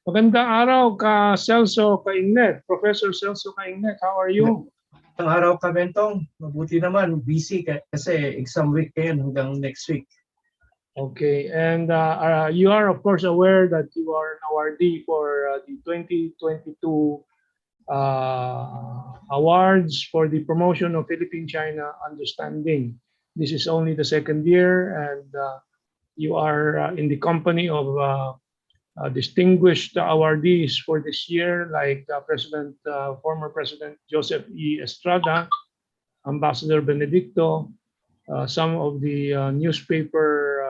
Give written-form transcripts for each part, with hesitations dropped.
Magandang araw ka Celso Cainglet, Professor Celso Cainglet. How are you? Ang araw ka, Bentong. Mabuti naman, busy kasi exam week ngayon hanggang next week. Okay, and you are of course aware that you are an awardee for the 2022 awards for the promotion of Philippine-China understanding. This is only the second year, and you are in the company of distinguished awardees for this year, like former President Joseph E. Estrada, Ambassador Benedicto, some of the newspaper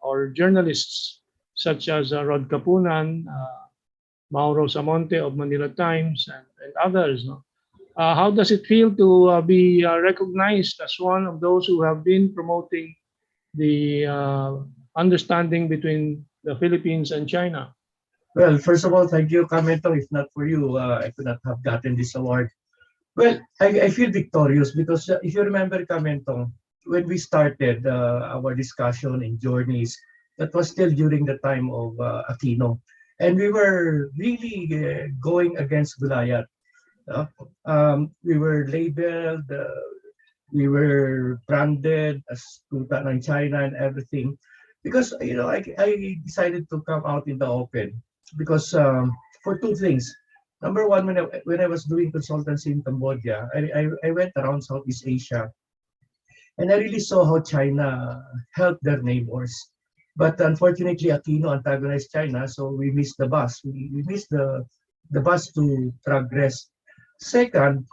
or journalists such as Rod Kapunan, Mauro Samonte of Manila Times, and others. No? How does it feel to be recognized as one of those who have been promoting the understanding between the Philippines and China? Well, first of all, thank you, Kamento. If not for you, I could not have gotten this award. Well, I feel victorious because if you remember, Kamento, when we started our discussion in journeys, that was still during the time of Aquino. And we were really going against Goliath. We were labeled, we were branded as tuta ng China and everything. Because, I decided to come out in the open. Because for two things. Number one, when I was doing consultancy in Cambodia, I went around Southeast Asia, and I really saw how China helped their neighbors. But unfortunately, Aquino antagonized China, so we missed the bus. We missed the bus to progress. Second,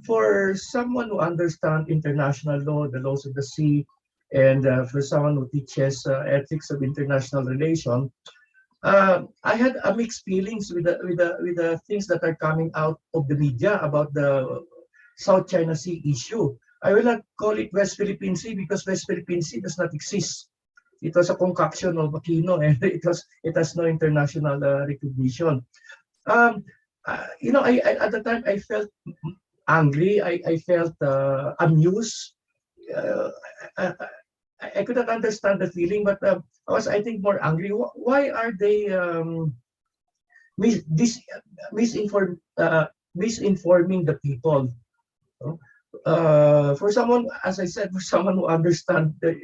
for someone who understands international law, the laws of the sea, and for someone who teaches ethics of international relations, I had a mixed feelings with the things that are coming out of the media about the South China Sea issue. I will not call it West Philippine Sea because West Philippine Sea does not exist. It was a concoction of Aquino, and it has no international recognition. At the time I felt angry. I felt amused. Uh, I, I could not understand the feeling, but I was, I think, more angry. Why are they mis this misinforming the people? No? For someone, as I said, for someone who understands the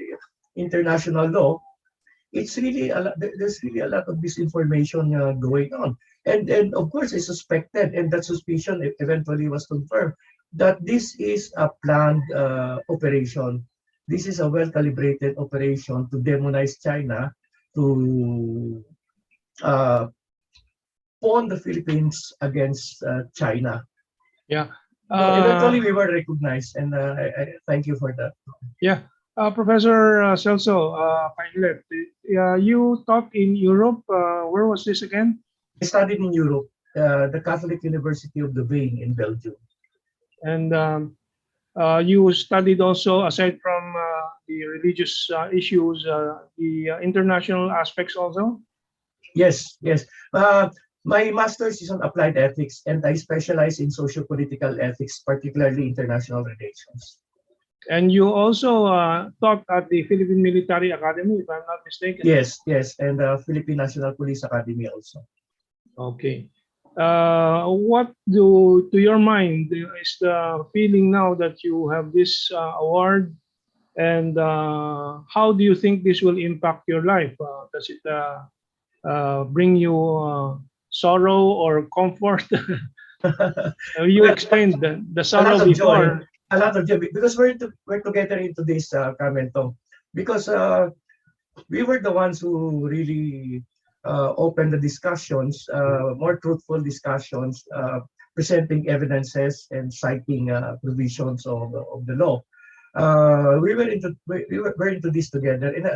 international law, it's really a lot, there's really a lot of misinformation going on. And of course, I suspected, and that suspicion eventually was confirmed, that this is a planned operation. This is a well-calibrated operation to demonize China, to uh, pawn the Philippines against China. Yeah. So eventually, we were recognized, and I thank you for that. Yeah. Professor Celso Cainglet, you taught in Europe. Where was this again? I studied in Europe, the Catholic University of Louvain in Belgium. And you studied also, aside from the religious issues, the international aspects also? Yes, yes. My master's is on applied ethics, and I specialize in socio-political ethics, particularly international relations. And you also taught at the Philippine Military Academy, if I'm not mistaken. Yes, yes, and Philippine National Police Academy also. Okay. What to your mind, is the feeling now that you have this award, and how do you think this will impact your life? Does it bring you sorrow or comfort? You explained the A lot sorrow of joy, before. a lot of joy, because we're together into this, Carmento, because we were the ones who really opened the discussions, more truthful discussions, presenting evidences and citing provisions of the law. We were into this together, and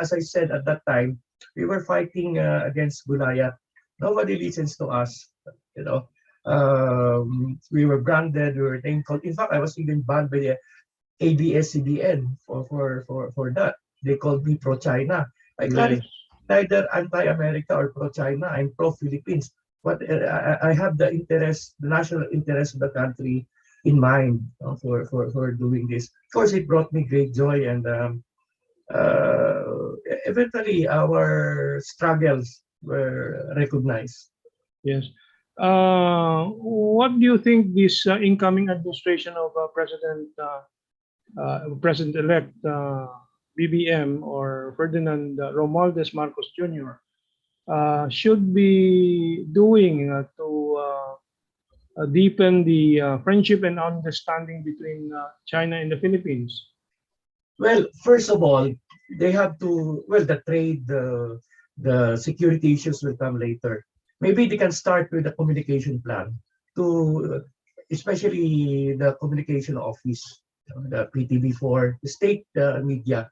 as I said at that time, we were fighting against Goliath. Nobody listens to us, you know. We were branded, we were name called. In fact, I was even banned by the ABS-CBN for that. They called me pro-China. I clarified, neither anti-America or pro-China. I'm pro-Philippines. But I have the interest, the national interest of the country in mind, for doing this. Of course, it brought me great joy, and eventually our struggles were recognized. Yes. What do you think this incoming administration of President-elect BBM or Ferdinand Romualdez Marcos Jr. Should be doing to deepen the friendship and understanding between China and the Philippines? Well, first of all, they have to, well, the trade, the security issues will come later. Maybe they can start with the communication plan to, especially the communication office, the PTB4, the state media,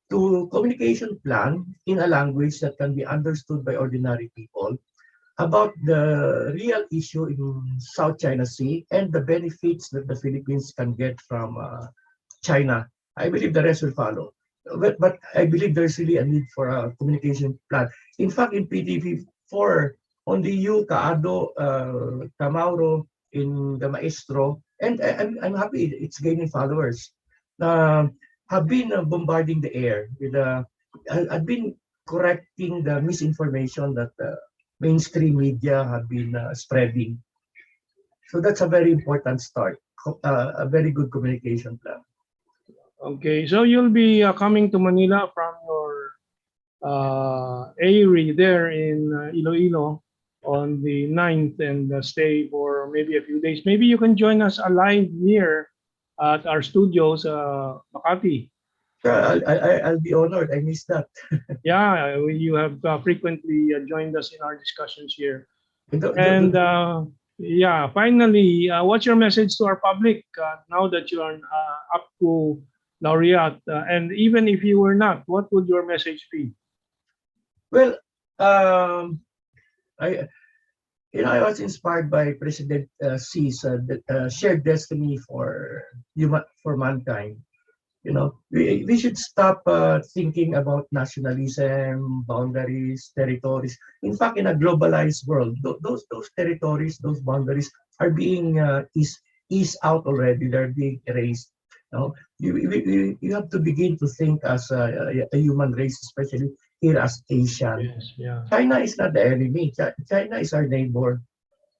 to communication plan in a language that can be understood by ordinary people about the real issue in South China Sea and the benefits that the Philippines can get from China. I believe the rest will follow. But I believe there's really a need for a communication plan. In fact, in PDP4, only you, Kaado, Kamauro, in the Maestro, and I'm happy it's gaining followers, uh, have been bombarding the air with I've been correcting the misinformation that mainstream media have been spreading. So that's a very important start, a very good communication plan. Okay, so you'll be coming to Manila from your ARI there in Iloilo on the 9th and stay for maybe a few days. Maybe you can join us live here at our studios, Makati. Sure, I'll be honored. I missed that. Yeah, you have frequently joined us in our discussions here. The- And the- yeah, finally, what's your message to our public now that you are up to Laureate? And even if you were not, what would your message be? well, I I was inspired by President Xi's shared destiny for mankind. We should stop thinking about nationalism, boundaries, territories. In fact, in a globalized world, those territories, those boundaries are being eased out already. They're being erased. You have to begin to think as a human race, especially here as Asian. Yes, yeah. China is not the enemy. China is our neighbor.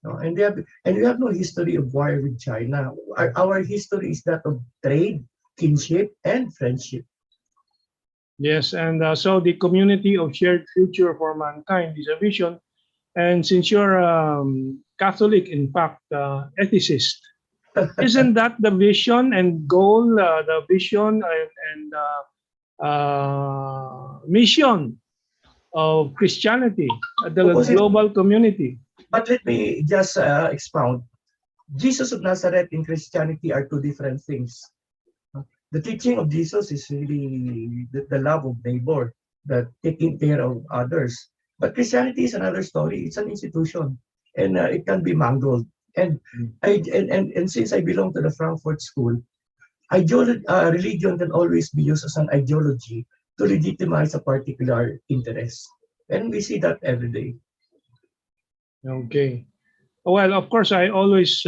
And we have no history of war with China. Our history is that of trade, kinship, and friendship. Yes, and so the community of shared future for mankind is a vision. And since you're Catholic, in fact, ethicist, isn't that the vision and goal, the vision and mission of Christianity, the Opposite, global community? but let me just expound. Jesus of Nazareth and Christianity are two different things. The teaching of Jesus is really the love of neighbor, the taking care of others. But Christianity is another story. It's an institution, and it can be mangled. And since I belong to the Frankfurt School, religion can always be used as an ideology to legitimize a particular interest, and we see that every day. Okay. Well, of course, I always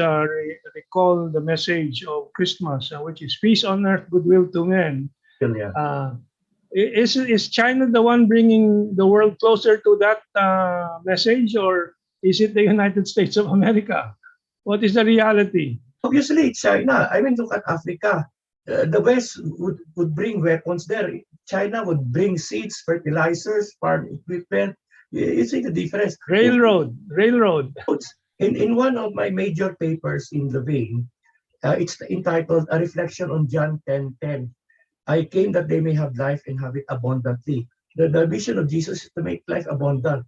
recall the message of Christmas, which is peace on earth, goodwill to men. Yeah. Is China the one bringing the world closer to that message, or is it the United States of America? What is the reality? Obviously, it's China. I mean, look at Africa. The West would bring weapons there. China would bring seeds, fertilizers, farm equipment. You see the difference. Railroad. In one of my major papers in the vein, it's entitled "A Reflection on John 10:10." I came that they may have life and have it abundantly. The vision of Jesus is to make life abundant,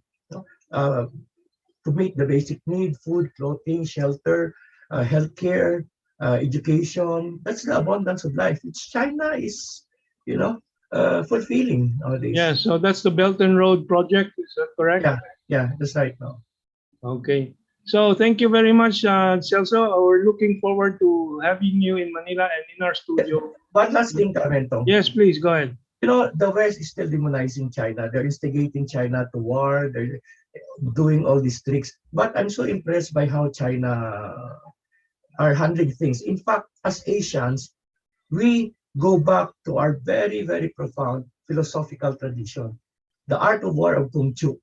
to meet the basic need: food, clothing, shelter, healthcare, education. That's the abundance of life, which China is, fulfilling nowadays. Yeah, so that's the Belt and Road project. Is that correct? Yeah, that's right now. Okay. So thank you very much, Celso. We're looking forward to having you in Manila and in our studio. One last thing, Carmento. Yes, please go ahead. The West is still demonizing China. They're instigating China to war. They're doing all these tricks. But I'm so impressed by how China are handling things. In fact, as Asians, we go back to our very, very profound philosophical tradition. The art of war of Kung Fu.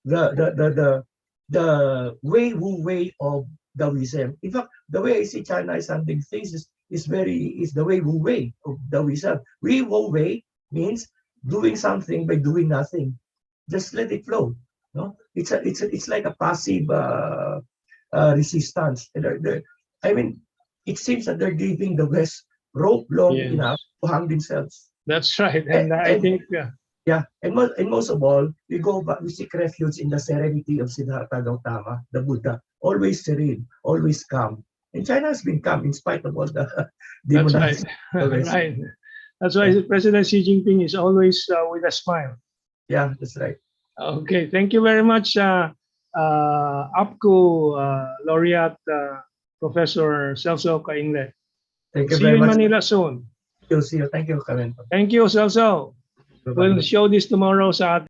The the Wu way of Taoism. In fact, the way I see China is handling things is the Wu way of Taoism. Wu way means doing something by doing nothing. Just let it flow. No, it's like a passive resistance. And I mean, it seems that they're giving the West rope long Yes, enough to hang themselves. that's right. And, And I and think yeah, and most of all, we go back, we seek refuge in the serenity of Siddhartha Gautama, the Buddha, always serene, always calm. And China has been calm in spite of all the that's right. demonizing of the West. Right. That's why Yeah. President Xi Jinping is always with a smile. Yeah, that's right. Okay, thank you very much, APPCU Laureate Professor Celso Cainglet. Thank you See you very in much. Manila soon. See you. Thank you, Kamento. Thank you, Celso. Bye-bye. We'll show this tomorrow sa